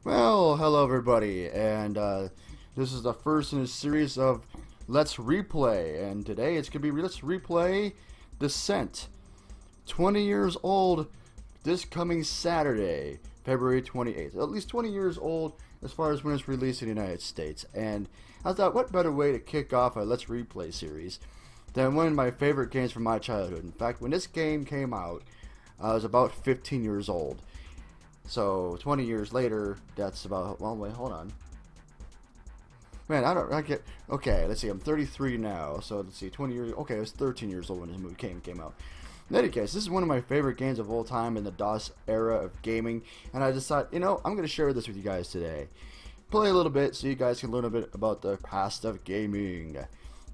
Well, hello everybody, and this is the first in a series of Let's Replay, and today it's going to be Let's Replay Descent. 20 years old this coming Saturday, February 28th. At least 20 years old as far as when it's released in the United States, and I thought what better way to kick off a Let's Replay series than one of my favorite games from my childhood. In fact, when this game came out, I was about 15 years old. So 20 years later, that's about. Well, wait, hold on. Man, I get. Okay, let's see. I'm 33 now. So let's see. 20 years. Okay, I was 13 years old when this movie came out. In any case, this is one of my favorite games of all time in the DOS era of gaming, and I decided, I'm going to share this with you guys today. Play a little bit so you guys can learn a bit about the past of gaming,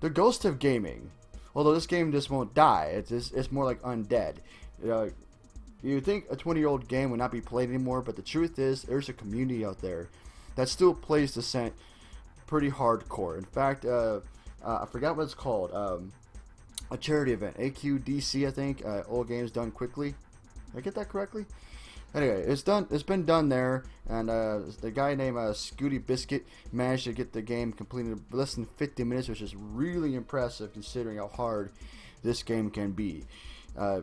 the ghost of gaming. Although this game just won't die. It's more like undead. You think a 20-year-old game would not be played anymore, but the truth is there's a community out there that still plays Descent pretty hardcore. In fact, I forgot what it's called. A charity event, AGDQ, I think. Old games done quickly. Did I get that correctly? Anyway, it's done. It's been done there, and the guy named SpootyBisquit managed to get the game completed in less than 50 minutes, which is really impressive considering how hard this game can be.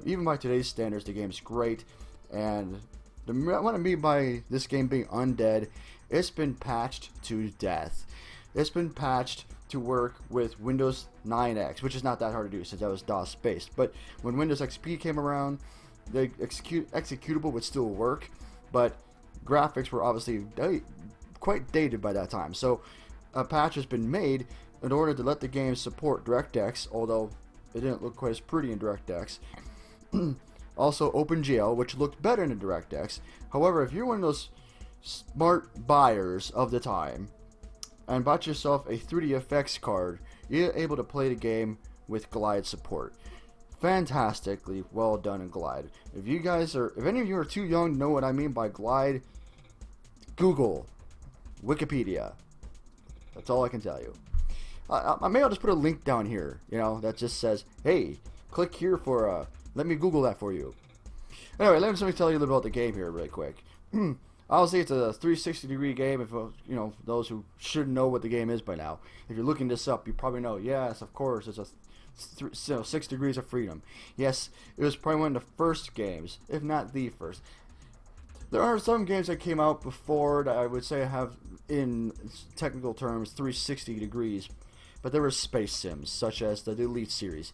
Even by today's standards, the game's great, and what I mean by this game being undead, it's been patched to death. It's been patched to work with Windows 9X, which is not that hard to do since that was DOS based. But when Windows XP came around, the executable would still work, but graphics were obviously quite dated by that time. So a patch has been made in order to let the game support DirectX, although it didn't look quite as pretty in DirectX. Also OpenGL, which looked better in DirectX. However, if you're one of those smart buyers of the time and bought yourself a 3DFX card, you're able to play the game with Glide support. Fantastically well done in Glide. If any of you are too young to know what I mean by Glide, Google, Wikipedia. That's all I can tell you. Maybe I'll just put a link down here, that just says, hey, click here for, let me Google that for you. Anyway, let me tell you a little about the game here really quick. Obviously, it's a 360-degree game, if those who should know what the game is by now. If you're looking this up, you probably know, yes, of course, it's 6 degrees of freedom. Yes, it was probably one of the first games, if not the first. There are some games that came out before that I would say have, in technical terms, 360 degrees. But there were space sims, such as the Elite series.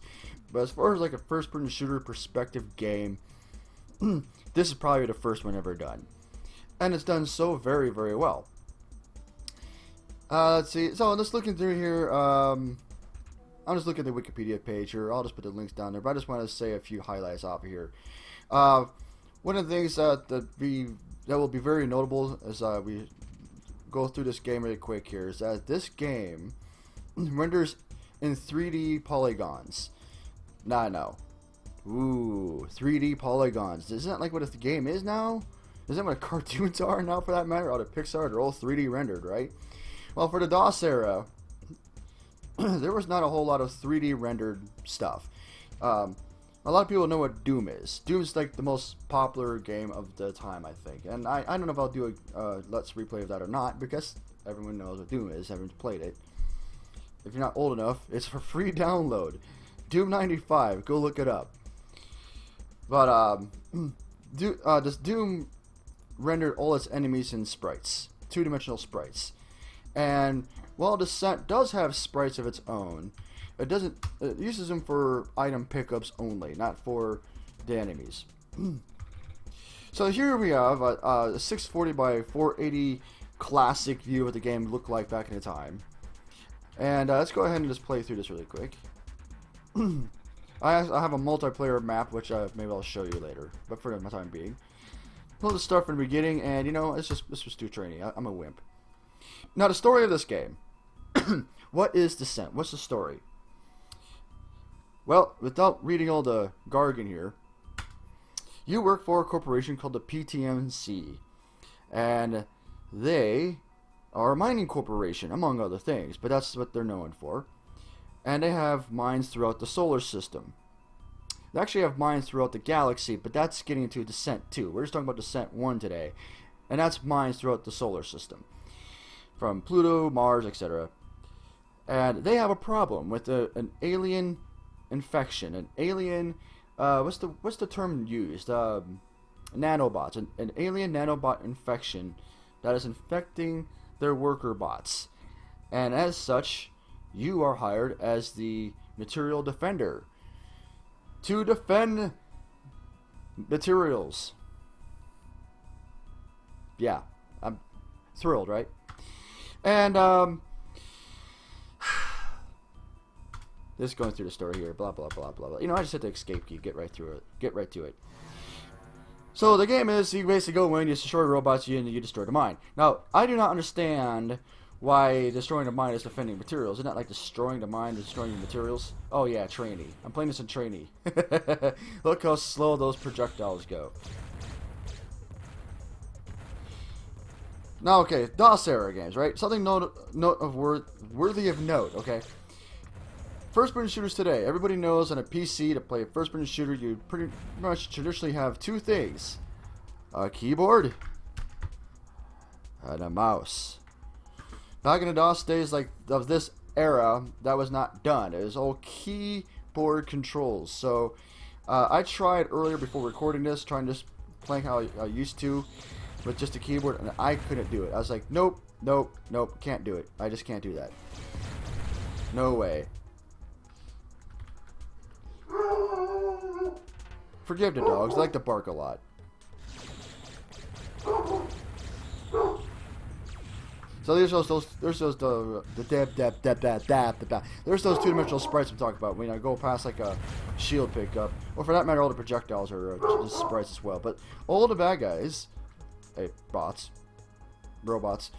But as far as like a first-person shooter perspective game, this is probably the first one ever done. And it's done so very, very well. Let's see. So just looking through here, I'm just looking at the Wikipedia page here. I'll just put the links down there. But I just want to say a few highlights off of here. One of the things that will be very notable as we go through this game really quick here is that this game renders in 3D polygons. No. Ooh, 3D polygons. Isn't that like what the game is now? Isn't that what cartoons are now, for that matter? All the Pixar, they're all 3D rendered, right? Well, for the DOS era, there was not a whole lot of 3D rendered stuff. A lot of people know what Doom is. Doom's like the most popular game of the time, I think. And I don't know if I'll do a Let's Replay of that or not, because everyone knows what Doom is, everyone's played it. If you're not old enough, it's for free download. Doom 95, go look it up. But this Doom rendered all its enemies in sprites, two-dimensional sprites. And while Descent does have sprites of its own, it uses them for item pickups only, not for the enemies. So here we have a 640 by 480 classic view of what the game looked like back in the time. And let's go ahead and just play through this really quick. I have a multiplayer map, which maybe I'll show you later, but for my time being. We'll just start from the beginning, and it's just too training. I'm a wimp. Now, the story of this game. What is Descent? What's the story? Well, without reading all the jargon here, you work for a corporation called the PTMC, and they are a mining corporation, among other things, but that's what they're known for. And they have mines throughout the solar system. They actually have mines throughout the galaxy, but that's getting into Descent 2. We're just talking about Descent 1 today. and that's mines throughout the solar system, from Pluto, Mars, etc. And they have a problem with an alien infection, an alien. What's the term used? Nanobots, an alien nanobot infection that is infecting their worker bots, and as such, you are hired as the material defender to defend materials. Yeah, I'm thrilled, right? And just going through the story here, blah blah blah blah blah. You know, I just hit the escape key, get right through it, get right to it. So the game is, you basically go in, you destroy robots, and you destroy the mine. Now, I do not understand why destroying the mine is defending materials. Isn't that like destroying the mine, destroying the materials? Oh yeah, trainee. I'm playing this in trainee. Look how slow those projectiles go. Now, okay, DOS era games, right? Something worthy of note, okay? First-person shooters today. Everybody knows on a PC to play a first-person shooter, you pretty much traditionally have two things: a keyboard and a mouse. Back in the DOS days of this era, that was not done. It was all keyboard controls. So I tried earlier before recording this, trying to just play how I used to with just a keyboard, and I couldn't do it. I was like, nope, nope, nope, can't do it. I just can't do that. No way. Forgive the dogs, they like to bark a lot. So there's those there's those two-dimensional sprites I'm talking about. When I go past like a shield pickup, or for that matter, all the projectiles are just sprites as well. But all the bad guys, robots,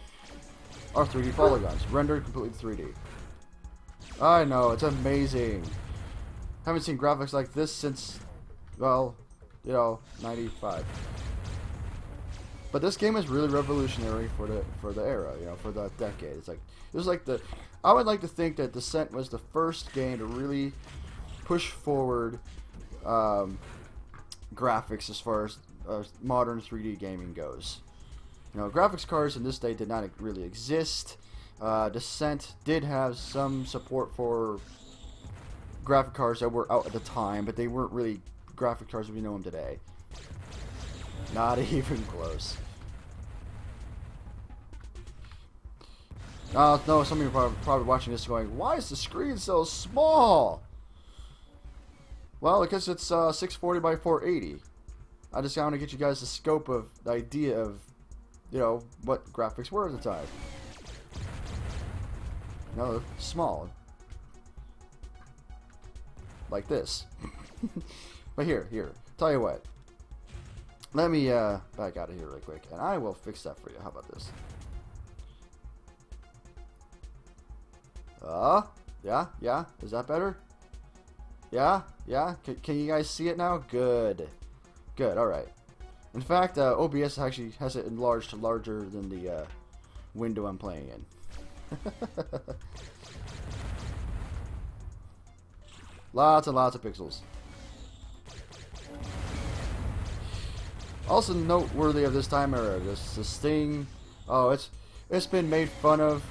are 3D polygons, rendered completely 3D. I know, it's amazing. Haven't seen graphics like this since, well, you know, 95. But this game is really revolutionary for the era, you know, for the decade. It's like, it was like I would like to think that Descent was the first game to really push forward graphics as far as modern 3D gaming goes. You know, graphics cards in this day did not really exist. Descent did have some support for graphic cards that were out at the time, but they weren't really graphic cards as we know them today. Not even close. No, some of you are probably watching this going, why is the screen so small? Well, because it's 640 by 480. I just want to get you guys the scope of the idea of, you know, what graphics were at the time. No, small. Like this. But here. Tell you what. Let me back out of here really quick, and I will fix that for you. How about this? Yeah. Is that better? Yeah. Can you guys see it now? Good. All right. In fact, OBS actually has it enlarged to larger than the window I'm playing in. Lots and lots of pixels. Also noteworthy of this time era, this thing. Oh, it's been made fun of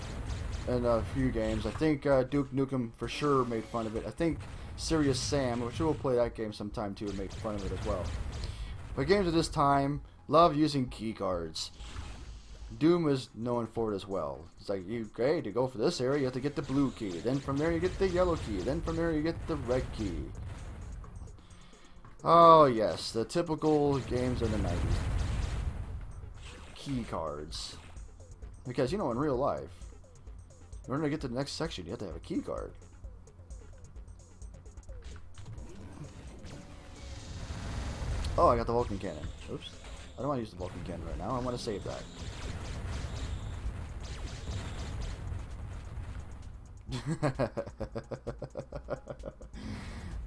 in a few games. I think Duke Nukem for sure made fun of it. I think Serious Sam, which we'll play that game sometime too, made fun of it as well. But games of this time love using key cards. Doom is known for it as well. It's like, to go for this area, you have to get the blue key. Then from there, you get the yellow key. Then from there, you get the red key. Oh, yes. The typical games of the 90s. Key cards. Because, you know, in real life, in order to get to the next section, you have to have a key card. Oh, I got the Vulcan cannon. Oops. I don't want to use the Vulcan cannon right now. I want to save that.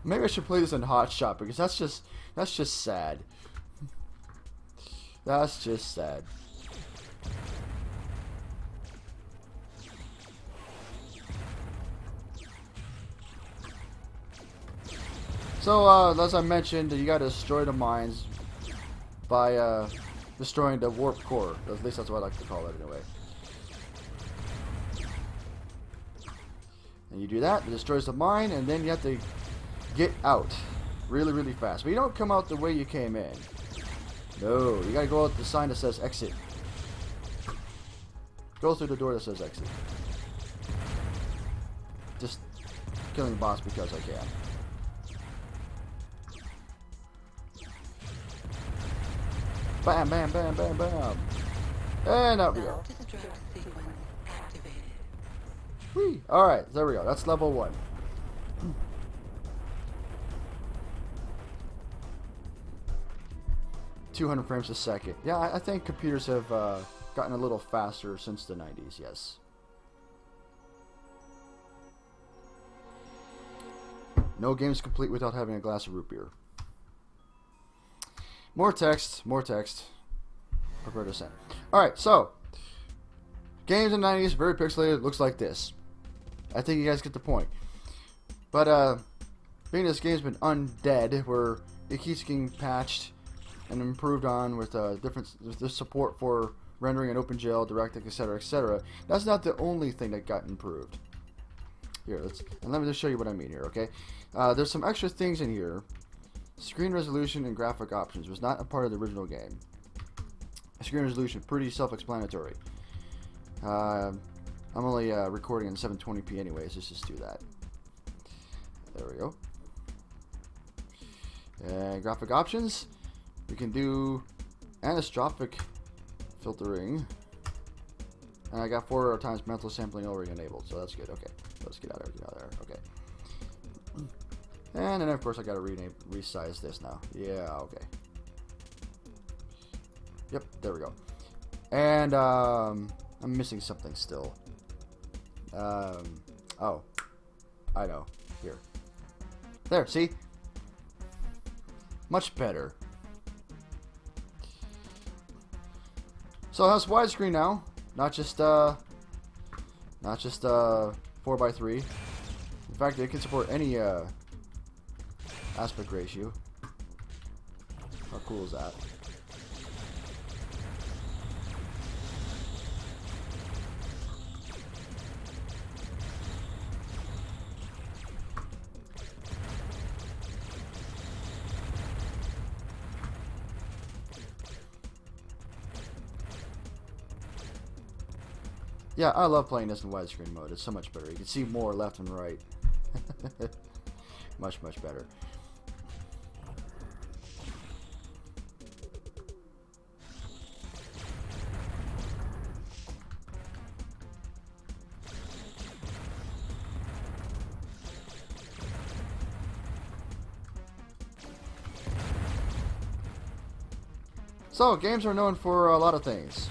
Maybe I should play this in Hot Shot because that's just sad. That's just sad. So as I mentioned, you gotta destroy the mines by destroying the warp core. At least that's what I like to call it anyway. And you do that, it destroys the mine, and then you have to get out really, really fast. But you don't come out the way you came in. No, you gotta go out the sign that says exit. Go through the door that says exit. Just killing the boss because I can. Bam, bam, bam, bam, bam. And out we go. Whee! Alright, there we go. That's level 1. .200 frames a second. Yeah, I think computers have gotten a little faster since the 90s, yes. No game's complete without having a glass of root beer. More text, more text. Prepare to send. Alright, so games in the 90s, very pixelated, looks like this. I think you guys get the point. But being this game's been undead, where it keeps getting patched and improved on with the support for rendering in OpenGL, DirectX, etc., etc. That's not the only thing that got improved. Here, let me just show you what I mean here, okay? There's some extra things in here. Screen resolution and graphic options was not a part of the original game. Screen resolution, pretty self-explanatory. I'm only recording in 720p anyways, let's just do that. There we go. And graphic options, we can do anisotropic filtering. And I got 4 times mental sampling already enabled, so that's good. Okay, let's get out of there. Okay. And then of course I gotta resize this now. Yeah, okay. Yep, there we go. And I'm missing something still. Oh, I know. Here. There, see? Much better. So it has widescreen now, not just 4:3. In fact, it can support any aspect ratio. How cool is that? Yeah, I love playing this in widescreen mode. It's so much better. You can see more left and right. Much, much better. So, games are known for a lot of things.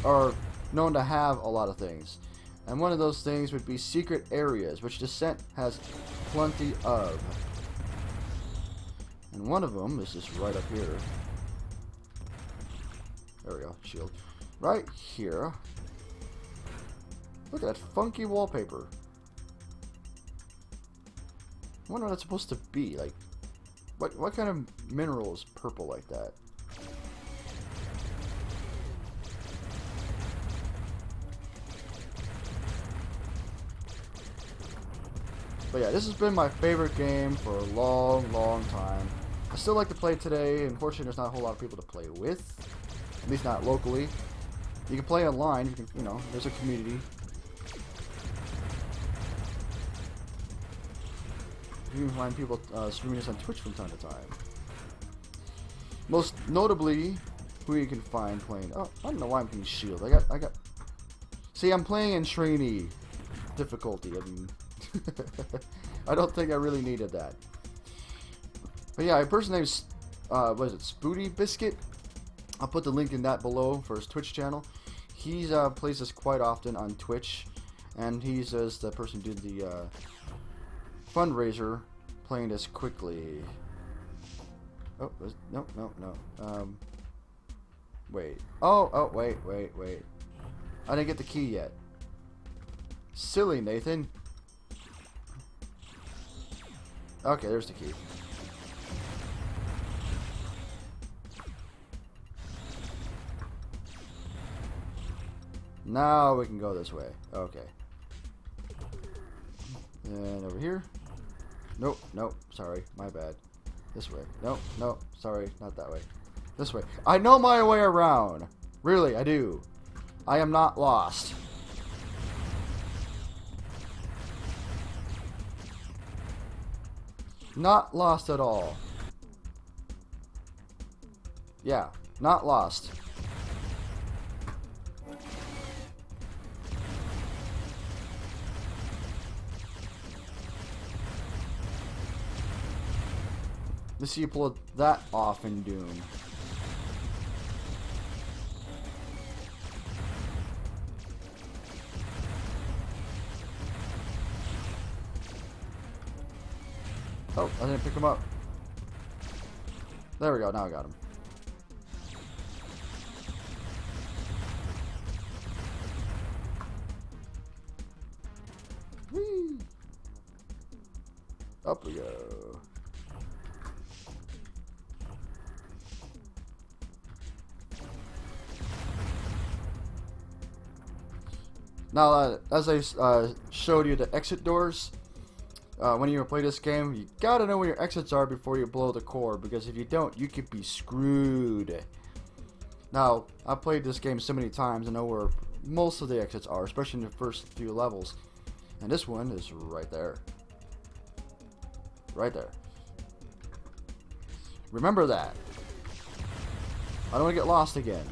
Or known to have a lot of things. And one of those things would be secret areas, which Descent has plenty of. And one of them is just right up here. There we go, shield. Right here. Look at that funky wallpaper. I wonder what that's supposed to be. Like, what kind of mineral is purple like that? But yeah, this has been my favorite game for a long, long time. I still like to play it today. Unfortunately, there's not a whole lot of people to play with. At least not locally. You can play online. You can, you know, there's a community. You can find people streaming this on Twitch from time to time. Most notably, who you can find playing. Oh, I don't know why I'm getting shield. I got. See, I'm playing in trainee difficulty. I mean. I don't think I really needed that. But yeah, a person named what is it, SpootyBisquit? I'll put the link in that below for his Twitch channel. He's plays this quite often on Twitch, and he's the person who did the fundraiser playing this quickly. Oh, no. Wait. Oh, wait. I didn't get the key yet. Silly Nathan. Okay, there's the key. Now we can go this way. Okay. And over here. Nope, nope, sorry, my bad. This way. Nope, nope, sorry, not that way. This way. I know my way around. Really, I do. I am not lost. Not lost at all. Yeah, not lost. Let's see you pull that off in Doom. Oh, I didn't pick him up. There we go, now I got him. Whee! Up we go. Now, as I showed you the exit doors, when you play this game, you gotta know where your exits are before you blow the core, because if you don't, you could be screwed. Now, I've played this game so many times, I know where most of the exits are, especially in the first few levels. And this one is right there. Right there. Remember that. I don't want to get lost again.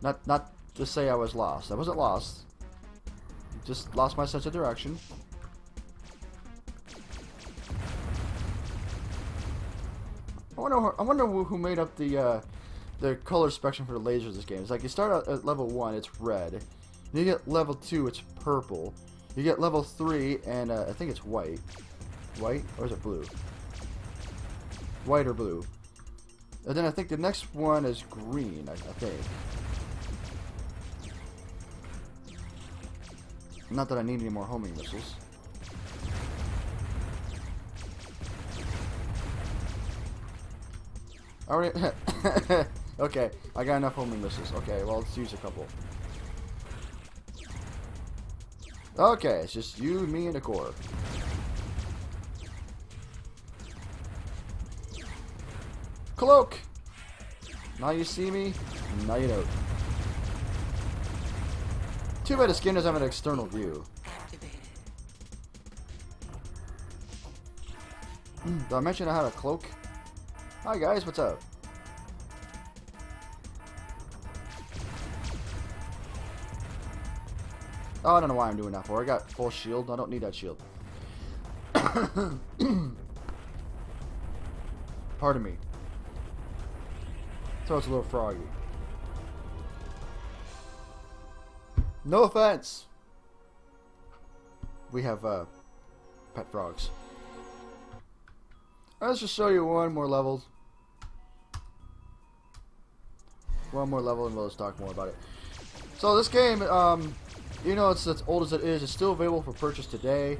Not to say I was lost. I wasn't lost. Just lost my sense of direction. I wonder who made up the color spectrum for the lasers of this game. It's like you start out at level 1, it's red. Then you get level 2, it's purple. You get level 3, and I think it's white. White? Or is it blue? White or blue. And then I think the next one is green, I think. Not that I need any more homing missiles. Alright. Okay, I got enough homing missiles. Okay, well, let's use a couple. Okay, it's just you, me, and the core. Cloak! Now you see me, now you don't. Too bad the skin doesn't have an external view. Did I mention I had a cloak? Hi guys, what's up? Oh, I don't know why I'm doing that for. I got full shield. I don't need that shield. Pardon me. So it's a little froggy. No offense. We have pet frogs. Let's just show you one more level. One more level and we'll just talk more about it. So this game, you know, it's as old as it is. It's still available for purchase today.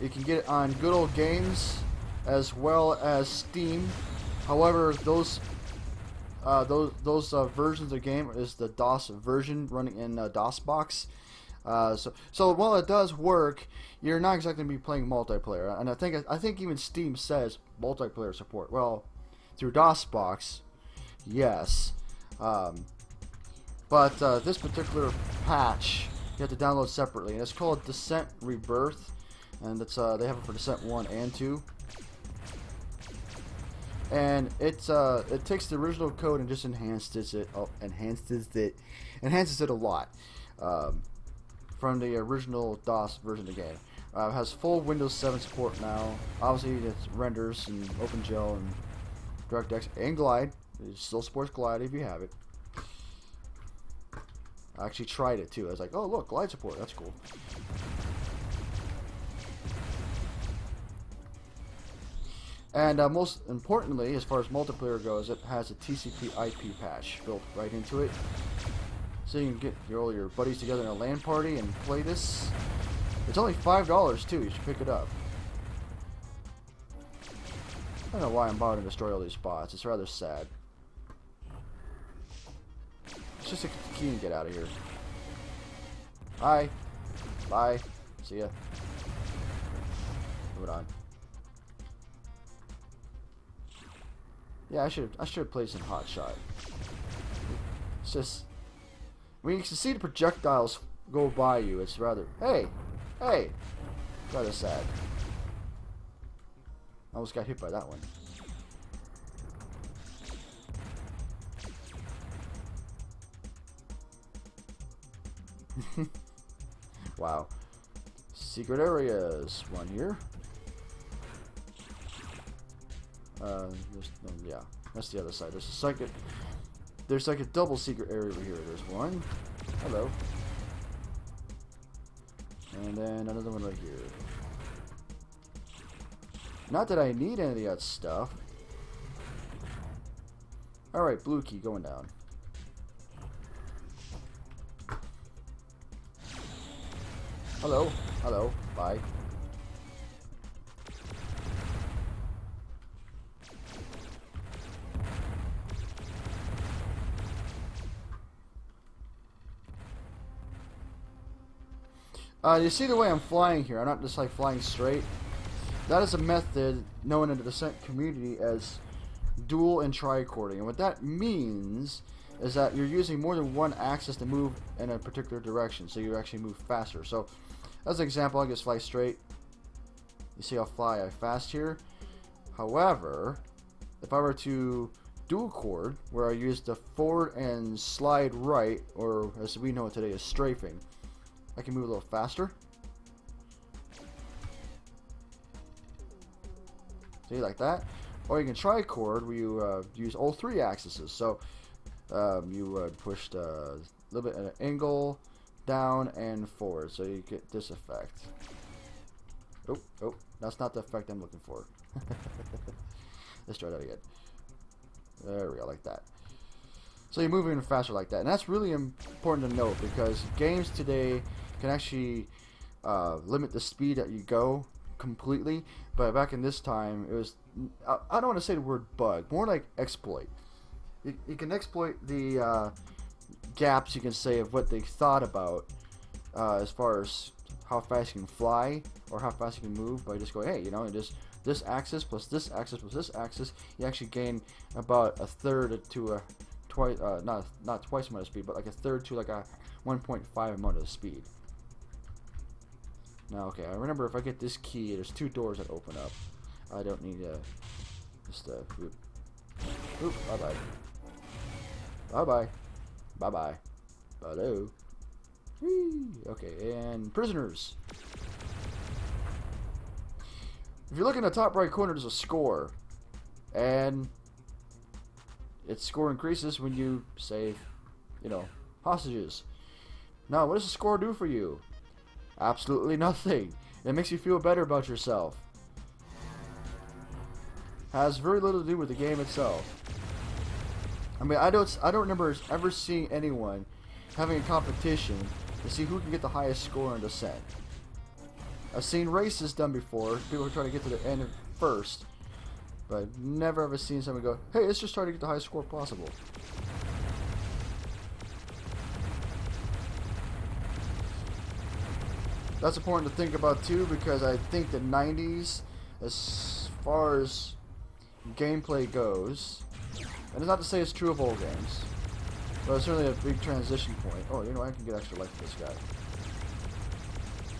You can get it on Good Old Games as well as Steam. However, those versions of the game is the DOS version running in DOSBox. So while it does work, you're not exactly going to be playing multiplayer. And I think even Steam says multiplayer support. Well, through DOSBox, yes. But this particular patch you have to download separately, and it's called Dxx-Rebirth, and it's they have it for Descent 1 and 2. And it takes the original code and just enhances it a lot from the original DOS version of the game. It has full Windows 7 support now. Obviously, it renders and OpenGL and DirectX and Glide. It still supports Glide if you have it. I actually tried it too. I was like, oh look, Glide support. That's cool. And most importantly, as far as multiplayer goes, it has a TCP/IP patch built right into it. So you can get all your buddies together in a LAN party and play this. It's only $5 too. You should pick it up. I don't know why I'm bothering to destroy all these spots. It's rather sad. It's just a key and get out of here. Bye. Bye. See ya. Moving on. Yeah, I should have played some Hot Shot. It's just when you can see the projectiles go by you, it's rather hey, rather sad. I almost got hit by that one. Wow. Secret areas. One here. Yeah, that's the other side. There's like a double secret area over here. There's one. Hello. And then another one right here. Not that I need any of that stuff. Alright, blue key going down. Hello. Hello. Bye. You see the way I'm flying here? I'm not just like flying straight. That is a method known in the Descent community as dual and tricording. And what that means is that you're using more than one axis to move in a particular direction, so you actually move faster. So, as an example, I just fly straight. You see how I fast here? However, if I were to dual chord, where I use the forward and slide right, or as we know it today as strafing, I can move a little faster. See, like that. Or you can trichord where you use all three axes. So you push a little bit at an angle, down and forward, so you get this effect. Oh, that's not the effect I'm looking for. Let's try that again. There we go, like that. So you're moving faster like that, and that's really important to note because games today can actually limit the speed that you go completely. But back in this time, it was, I don't want to say the word bug, more like exploit. You can exploit the gaps, you can say, of what they thought about as far as how fast you can fly or how fast you can move by just going, hey, you know, just this axis plus this axis plus this axis, you actually gain about a third to a twice, not twice amount of speed, but like a third to like a 1.5 amount of speed. Now, okay, I remember if I get this key, there's two doors that open up. I don't need just oop, bye bye, bye bye, bye bye, hello. Whee! Okay, and prisoners. If you look in the top right corner, there's a score, and its score increases when you save, you know, hostages. Now, what does the score do for you? Absolutely nothing. It makes you feel better about yourself. Has very little to do with the game itself. I mean, I don't remember ever seeing anyone having a competition to see who can get the highest score in Descent. I've seen races done before. People are trying to get to the end first, but I've never ever seen someone go, "Hey, let's just try to get the highest score possible." That's important to think about too, because I think the 90s, as far as gameplay goes, and it's not to say it's true of all games, but it's certainly a big transition point. Oh, you know, I can get extra life for this guy.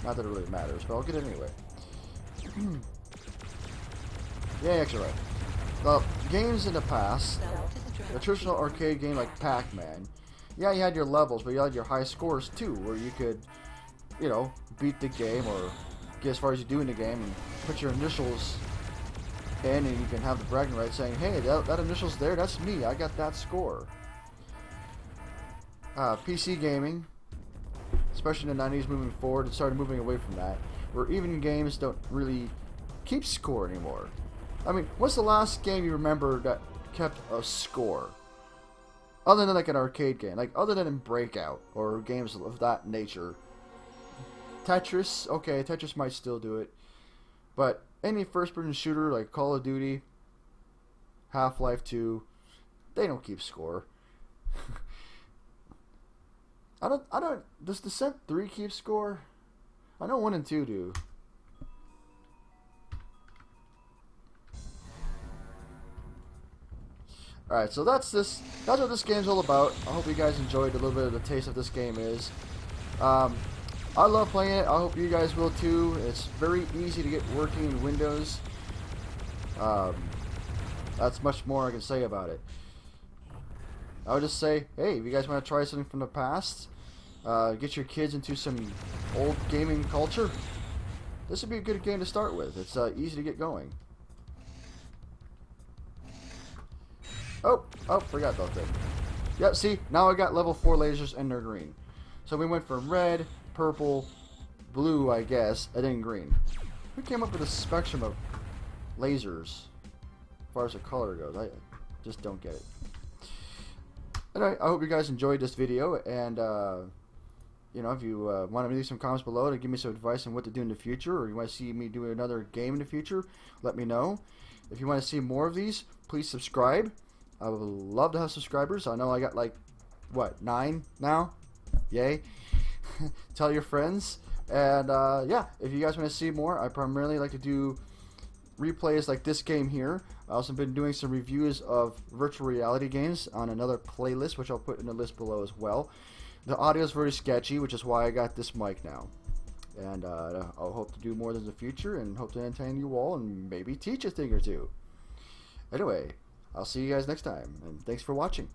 Not that it really matters, but I'll get it anyway. Yeah, extra life. Well, games in the past, a traditional arcade game like Pac-Man, yeah, you had your levels, but you had your high scores too, where you could, you know, beat the game or get as far as you do in the game and put your initials in, and you can have the bragging rights saying, hey, that initial's there, that's me, I got that score. PC gaming, especially in the 90s moving forward, it started moving away from that, where even games don't really keep score anymore. I mean, what's the last game you remember that kept a score? Other than like an arcade game, like other than in Breakout or games of that nature. Tetris, okay, Tetris might still do it, but any first-person shooter like Call of Duty, Half-Life 2, they don't keep score. I don't. Does Descent 3 keep score? I know 1 and 2 do. Alright, so that's what this game's all about. I hope you guys enjoyed a little bit of the taste of this game is. I love playing it. I hope you guys will too. It's very easy to get working in Windows. That's much more I can say about it. I would just say, hey, if you guys want to try something from the past, get your kids into some old gaming culture, this would be a good game to start with. It's easy to get going. Oh, forgot about that. Yep, see, now I got level 4 lasers and they're green. So we went from red, purple, blue, I guess, and then green. We came up with a spectrum of lasers as far as the color goes. I just don't get it. Anyway, I hope you guys enjoyed this video, and you know, if you want to leave some comments below to give me some advice on what to do in the future, or you want to see me do another game in the future, let me know. If you want to see more of these, please subscribe. I would love to have subscribers. I know I got like, what, 9 now? Yay. Tell your friends. And yeah, if you guys want to see more, I primarily like to do replays like this game here. I also been doing some reviews of virtual reality games on another playlist, which I'll put in the list below as well. The audio is very sketchy, which is why I got this mic now. And I'll hope to do more in the future, and hope to entertain you all and maybe teach a thing or two. Anyway, I'll see you guys next time, and thanks for watching.